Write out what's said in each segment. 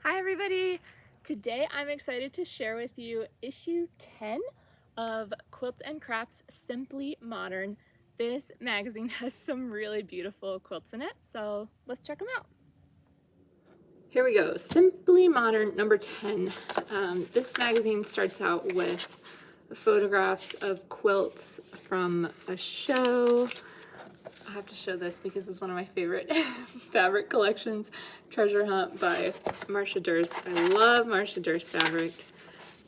Hi everybody! Today I'm excited to share with you issue 10 of Quilts and Crafts Simply Modern. This magazine has some really beautiful quilts in it, so let's check them out. Here we go, Simply Modern number 10. This magazine starts out with photographs of quilts from a show. I have to show this because it's one of my favorite fabric collections, Treasure Hunt by Marcia Durst. I love Marcia Durst fabric.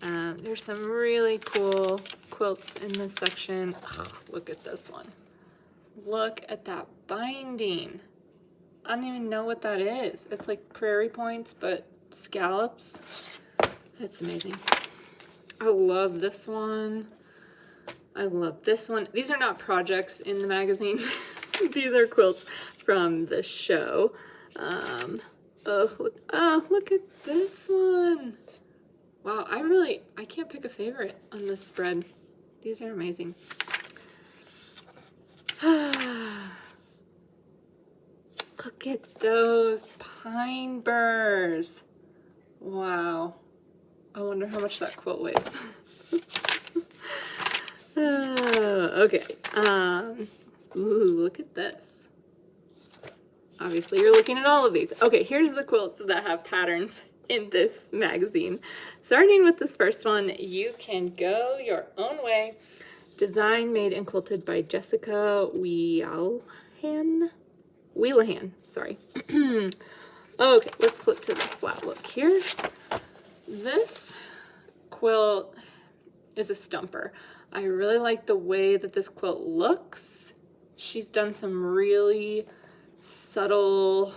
There's some really cool quilts in this section. Ugh, look at this one. Look at that binding. I don't even know what that is. It's like prairie points, but scallops. It's amazing. I love this one. I love this one. These are not projects in the magazine. These are quilts from the show. Oh, look at this one. Wow, I can't pick a favorite on this spread. These are amazing. Look at those pine burrs. Wow. I wonder how much that quilt weighs. Okay. Ooh, look at this. Obviously, you're looking at all of these. Okay, here's the quilts that have patterns in this magazine. Starting with this first one, You Can Go Your Own Way. Designed, made, and quilted by Jessica Wheelahan, sorry. Okay, let's flip to the flat look here. This quilt is a stumper. I really like the way that this quilt looks. She's done some really subtle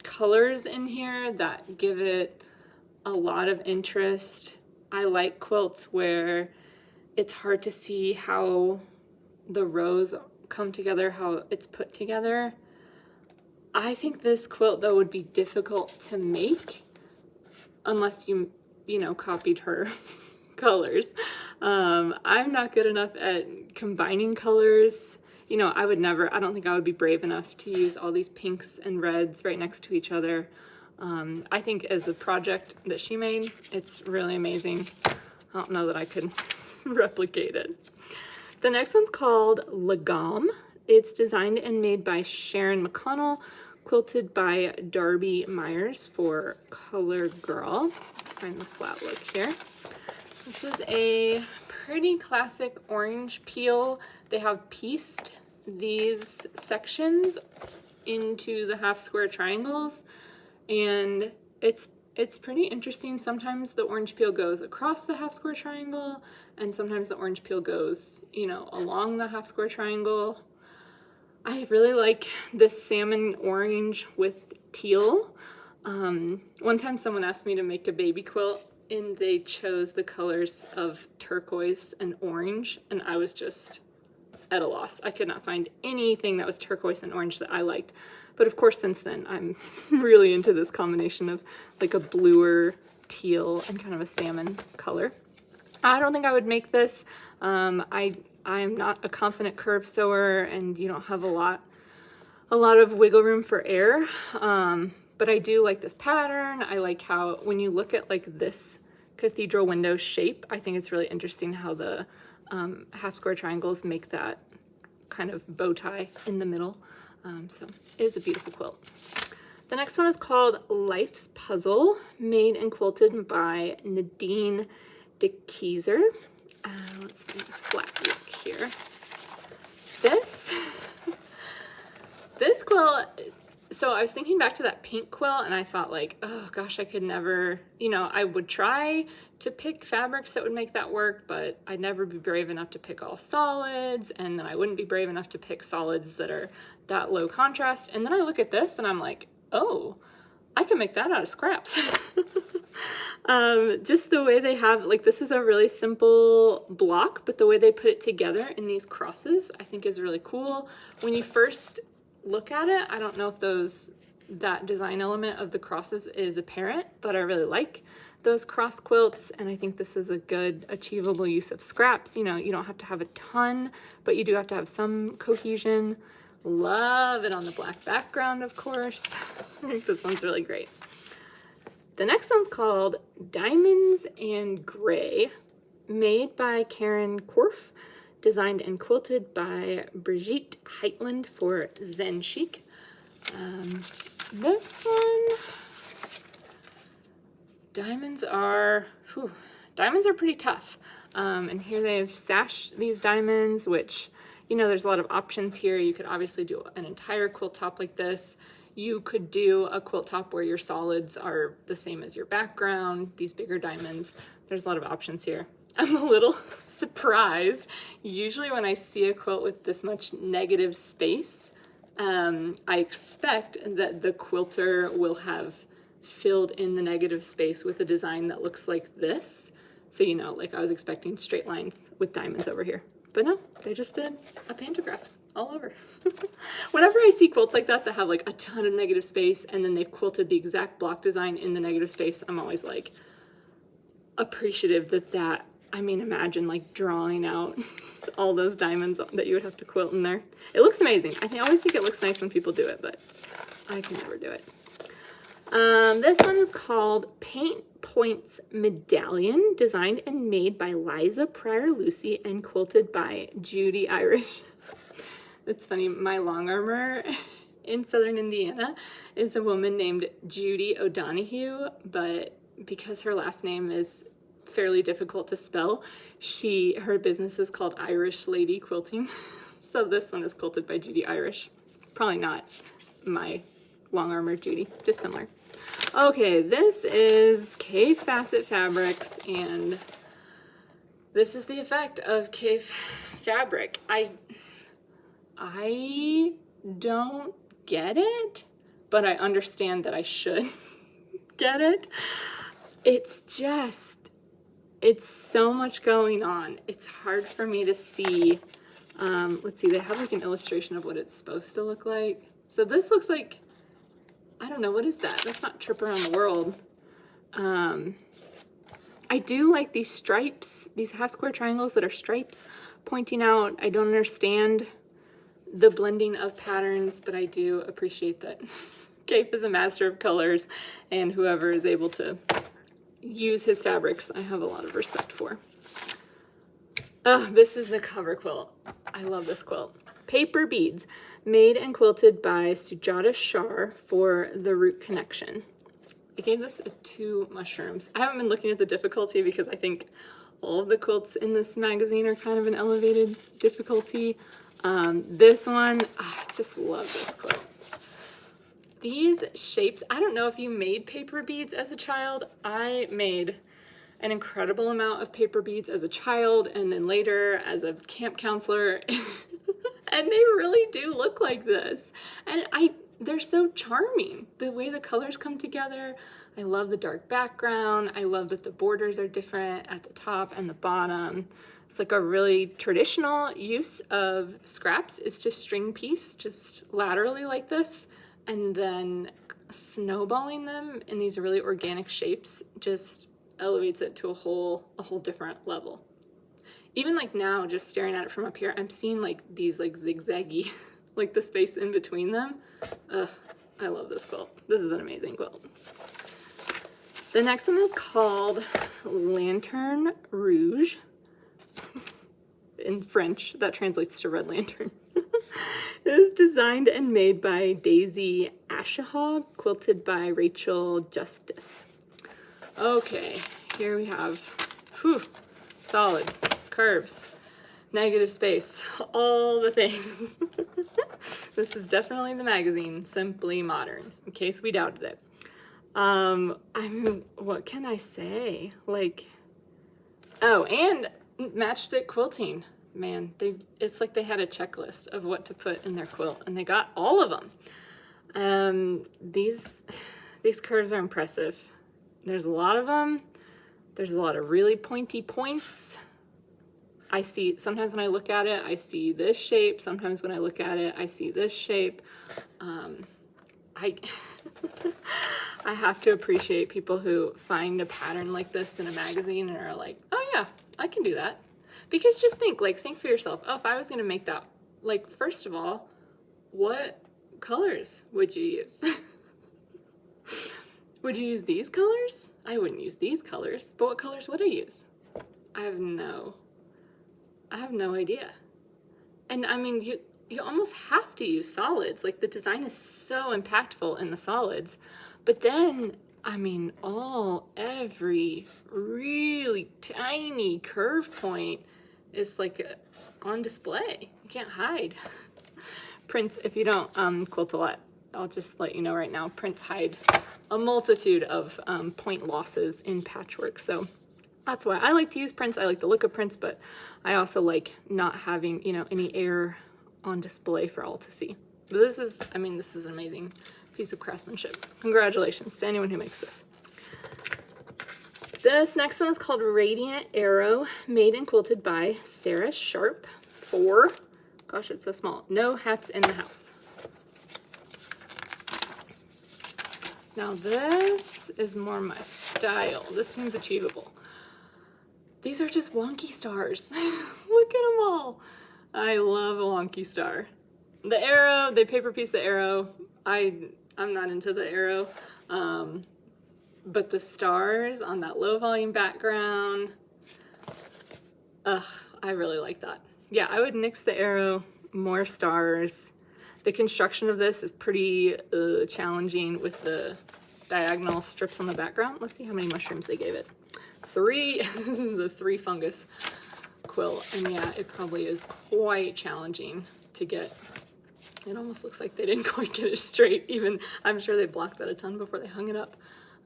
colors in here that give it a lot of interest. I like quilts where it's hard to see how the rows come together, how it's put together. I think this quilt though would be difficult to make unless you copied her colors. I'm not good enough at combining colors. I don't think I would be brave enough to use all these pinks and reds right next to each other. I think as a project that she made, it's really amazing. I don't know that I could replicate it. The next one's called Lagom. It's designed and made by Sharon McConnell, quilted by Darby Myers for Color Girl. Let's find the flat look here. This is a pretty classic orange peel. They have pieced these sections into the half square triangles, and it's pretty interesting. Sometimes the orange peel goes across the half square triangle, and sometimes the orange peel goes, along the half square triangle. I really like this salmon orange with teal. One time someone asked me to make a baby quilt, and they chose the colors of turquoise and orange, and I was just at a loss. I could not find anything that was turquoise and orange that I liked. But of course, since then, I'm really into this combination of like a bluer teal and kind of a salmon color. I don't think I would make this. I'm not a confident curve sewer, and you don't have a lot of wiggle room for air. But I do like this pattern. I like how when you look at like this cathedral window shape, I think it's really interesting how the half square triangles make that kind of bow tie in the middle. So it is a beautiful quilt. The next one is called Life's Puzzle, made and quilted by Nadine DeKeyser. Let's find a flat look here. This quilt, so I was thinking back to that pink quilt, and I thought like, oh gosh, I could never, I would try to pick fabrics that would make that work, but I'd never be brave enough to pick all solids, and then I wouldn't be brave enough to pick solids that are that low contrast. And then I look at this and I'm like, oh, I can make that out of scraps. Just the way they have, like, this is a really simple block, but the way they put it together in these crosses, I think is really cool. When you first look at it, I don't know if that design element of the crosses is apparent, but I really like those cross quilts, and I think this is a good achievable use of scraps. You don't have to have a ton, but you do have to have some cohesion. Love it on the black background, of course. I think this one's really great. The next one's called Diamonds and Gray, made by Karen Korf, designed and quilted by Brigitte Heitland for Zen Chic. This one, diamonds are pretty tough. And here they've sashed these diamonds, which, you know, there's a lot of options here. You could obviously do an entire quilt top like this. You could do a quilt top where your solids are the same as your background, these bigger diamonds. There's a lot of options here. I'm a little surprised. Usually when I see a quilt with this much negative space, I expect that the quilter will have filled in the negative space with a design that looks like this. So, you know, like I was expecting straight lines with diamonds over here. But no, they just did a pantograph all over. Whenever I see quilts like that have like a ton of negative space and then they've quilted the exact block design in the negative space, I'm always like appreciative that I mean, imagine like drawing out all those diamonds that you would have to quilt in there. It looks amazing. I always think it looks nice when people do it, but I can never do it. This one is called Paint Points Medallion, designed and made by Liza Pryor Lucy and quilted by Judy Irish. It's funny, my long armor in Southern Indiana is a woman named Judy O'Donoghue, but because her last name is fairly difficult to spell, her business is called Irish Lady Quilting. So this one is quilted by Judy Irish. Probably not my long armor Judy, just similar. Okay, this is K Facet Fabrics, and this is the effect of K fabric. I don't get it, but I understand that I should get it. It's so much going on. It's hard for me to see. Let's see, they have like an illustration of what it's supposed to look like. So this looks like, I don't know, what is that? That's not Trip Around the World. I do like these stripes, these half square triangles that are stripes pointing out. I don't understand the blending of patterns, but I do appreciate that Cape is a master of colors, and whoever is able to use his fabrics, I have a lot of respect for. Oh, this is the cover quilt. I love this quilt. Paper Beads, made and quilted by Sujata Shah for The Root Connection. I gave this a 2 mushrooms. I haven't been looking at the difficulty because I think all of the quilts in this magazine are kind of an elevated difficulty. This one, I just love this quilt. These shapes, I don't know if you made paper beads as a child. I made an incredible amount of paper beads as a child and then later as a camp counselor. And they really do look like this. And they're so charming. The way the colors come together. I love the dark background. I love that the borders are different at the top and the bottom. It's like a really traditional use of scraps is to string piece just laterally like this, and then snowballing them in these really organic shapes just elevates it to a whole different level. Even like now, just staring at it from up here, I'm seeing like these like zigzaggy, like the space in between them. Ugh, I love this quilt. This is an amazing quilt. The next one is called Lanterne Rouge. In French, that translates to Red Lantern. It was designed and made by Daisy Ashahaw, quilted by Rachel Justice. Okay, here we have solids, curves, negative space, all the things. This is definitely the magazine, Simply Modern, in case we doubted it. What can I say? Like, oh, and matchstick quilting. Man, it's like they had a checklist of what to put in their quilt, and they got all of them. These curves are impressive. There's a lot of them. There's a lot of really pointy points. I see, sometimes when I look at it, I see this shape. Sometimes when I look at it, I see this shape. I have to appreciate people who find a pattern like this in a magazine and are like, oh yeah, I can do that. Because just think for yourself, oh, if I was gonna make that, like, first of all, what colors would you use? Would you use these colors? I wouldn't use these colors, but what colors would I use? I have no idea. And I mean, you almost have to use solids. Like the design is so impactful in the solids, but then, I mean, every really tiny curve point is like on display. You can't hide. Prints, if you don't quilt a lot, I'll just let you know right now, prints hide a multitude of point losses in patchwork. So that's why I like to use prints. I like the look of prints, but I also like not having, you know, any error on display for all to see. But this is, I mean, this is an amazing piece of craftsmanship. Congratulations to anyone who makes this. This next one is called Radiant Arrow, made and quilted by Sarah Sharp for, gosh, it's so small, No Hats in the House. Now this is more my style. This seems achievable. These are just wonky stars. Look at them all. I love a wonky star. The arrow, they paper piece the arrow. I'm not into the arrow. But the stars on that low volume background, I really like that. Yeah, I would nix the arrow, more stars. The construction of this is pretty challenging with the diagonal strips on the background. Let's see how many mushrooms they gave it. 3, the 3 fungus quilt. And yeah, it probably is quite challenging to get. It almost looks like they didn't quite get it straight. Even, I'm sure they blocked that a ton before they hung it up.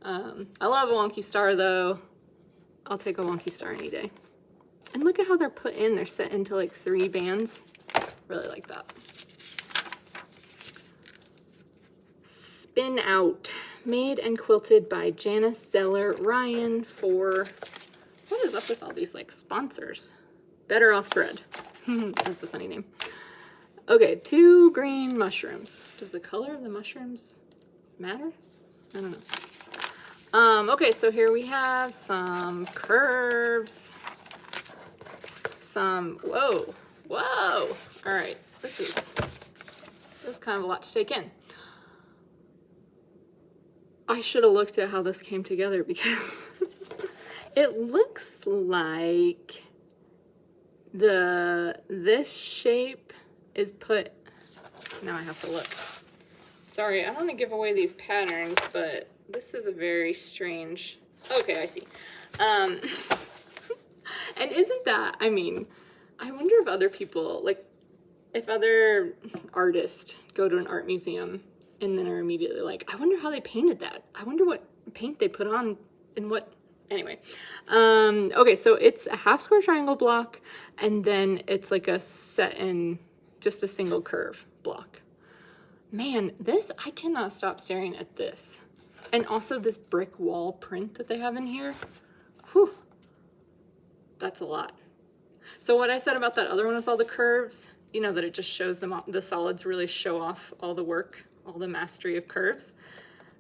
I love a wonky star though. I'll take a wonky star any day. And look at how they're put in. They're set into like 3 bands. Really like that. Spin Out, made and quilted by Janice Zeller Ryan for, what is up with all these like sponsors? Better Off Thread. That's a funny name. Okay, 2 green mushrooms. Does the color of the mushrooms matter? I don't know. Okay, so here we have some curves. Whoa. All right, this is kind of a lot to take in. I should have looked at how this came together because it looks like this shape is put, now I have to look. Sorry, I don't want to give away these patterns, but this is a very strange, okay, I see. And isn't that, I mean, I wonder if other people, like, if other artists go to an art museum and then are immediately like, I wonder how they painted that. I wonder what paint they put on and what, anyway. Okay, so it's a half square triangle block, and then it's like a set in just a single curve block. Man, this, I cannot stop staring at this. And also this brick wall print that they have in here. Whew, that's a lot. So what I said about that other one with all the curves, you know, that it just shows the solids really show off all the work, all the mastery of curves.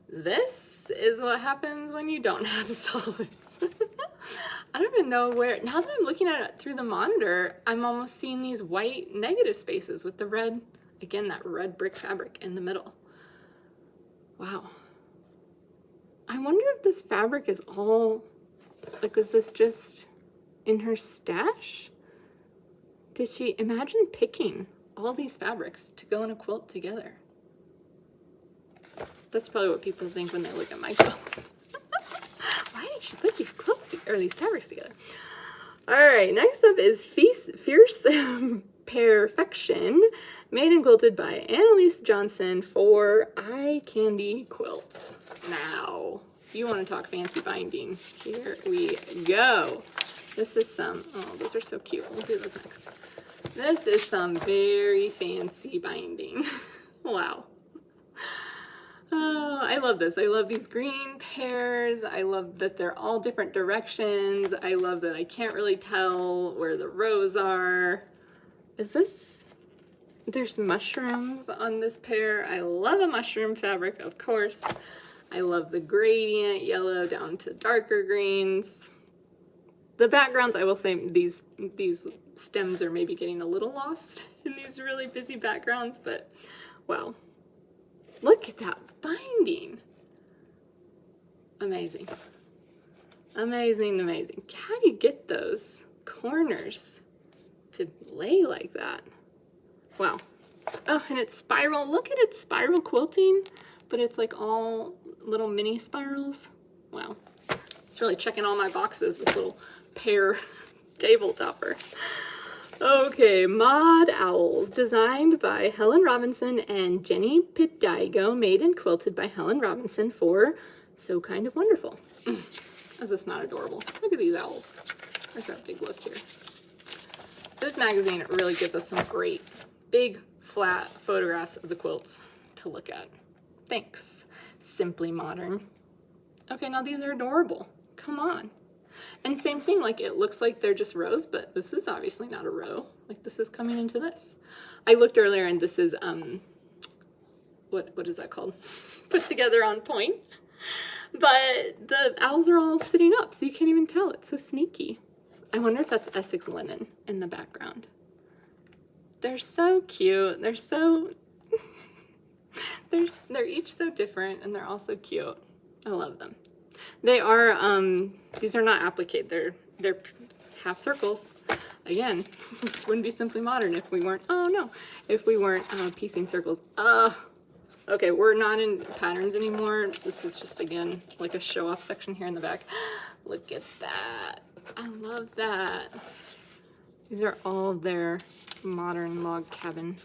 This is what happens when you don't have solids. I don't even know where, now that I'm looking at it through the monitor, I'm almost seeing these white negative spaces with the red, again, that red brick fabric in the middle. Wow. I wonder if this fabric is all, like, was this just in her stash? Did she imagine picking all these fabrics to go in a quilt together? That's probably what people think when they look at my quilts. Why did she put these quilts together, or these fabrics together? All right, next up is Fierce Perfection, made and quilted by Annalise Johnson for Eye Candy Quilts. Now, if you want to talk fancy binding, here we go. This is some, oh, those are so cute. We'll do those next. This is some very fancy binding. Wow. Oh, I love this. I love these green pears. I love that they're all different directions. I love that I can't really tell where the rows are. Is this, there's mushrooms on this pear. I love a mushroom fabric, of course. I love the gradient yellow down to darker greens. The backgrounds, I will say, these stems are maybe getting a little lost in these really busy backgrounds, but wow. Look at that binding. Amazing. Amazing, amazing. How do you get those corners to lay like that? Wow. Oh, and it's spiral. Look at it, spiral quilting, but it's like all little mini spirals. Wow. It's really checking all my boxes, this little pear table topper. Okay, Maud Owls, designed by Helen Robinson and Jenny Pitaigo, made and quilted by Helen Robinson for So Kind of Wonderful. Is this not adorable? Look at these owls. Let's have a big look here. This magazine really gives us some great, big, flat photographs of the quilts to look at. Thanks, Simply Modern. Okay, now these are adorable. Come on. And same thing, like it looks like they're just rows, but this is obviously not a row. Like this is coming into this. I looked earlier and this is, what is that called? Put together on point. But the owls are all sitting up, so you can't even tell. It's so sneaky. I wonder if that's Essex linen in the background. They're so cute. They're so, they're each so different and they're all so cute. I love them. They are, these are not applique, they're half circles. Again, this wouldn't be Simply Modern if we weren't, oh no, if we weren't piecing circles. Okay, we're not in patterns anymore. This is just, again, like a show-off section here in the back. Look at that. I love that. These are all their modern log cabin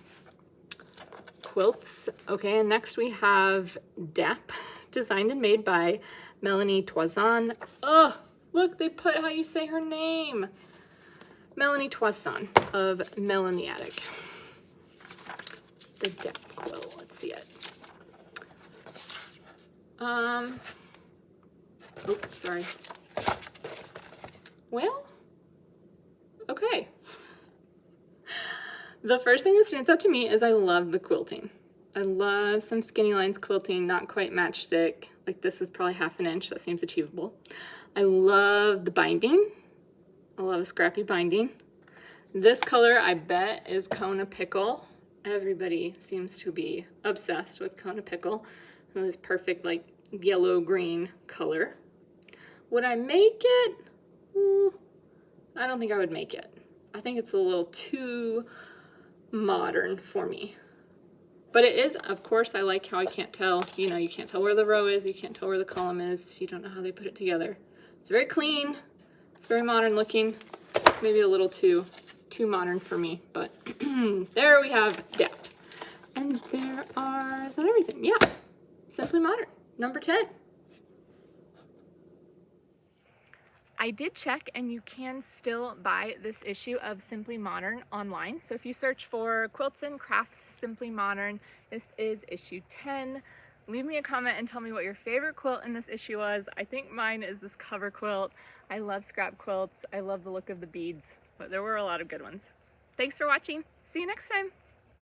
quilts. Okay, and next we have Dap, designed and made by Melanie Toison. Oh, look, they put how you say her name. Melanie Toison of Mel in the Attic. The Dap quilt, let's see it. Oops, sorry. Well, okay. The first thing that stands out to me is I love the quilting. I love some Skinny Lines quilting, not quite matchstick. Like this is probably 1/2 inch, that seems achievable. I love the binding. I love a scrappy binding. This color, I bet, is Kona Pickle. Everybody seems to be obsessed with Kona Pickle. And this perfect, like, yellow-green color. Would I make it? I don't think I would make it. I think it's a little too modern for me. But it is, of course, I like how I can't tell, you know, you can't tell where the row is, you can't tell where the column is, you don't know how they put it together. It's very clean, it's very modern looking, maybe a little too modern for me, but there we have Dap. And there are, is that everything? Yeah, Simply Modern, number 10. I did check and you can still buy this issue of Simply Modern online. So if you search for Quilts and Crafts Simply Modern, this is issue 10. Leave me a comment and tell me what your favorite quilt in this issue was. I think mine is this cover quilt. I love scrap quilts. I love the look of the beads, but there were a lot of good ones. Thanks for watching. See you next time.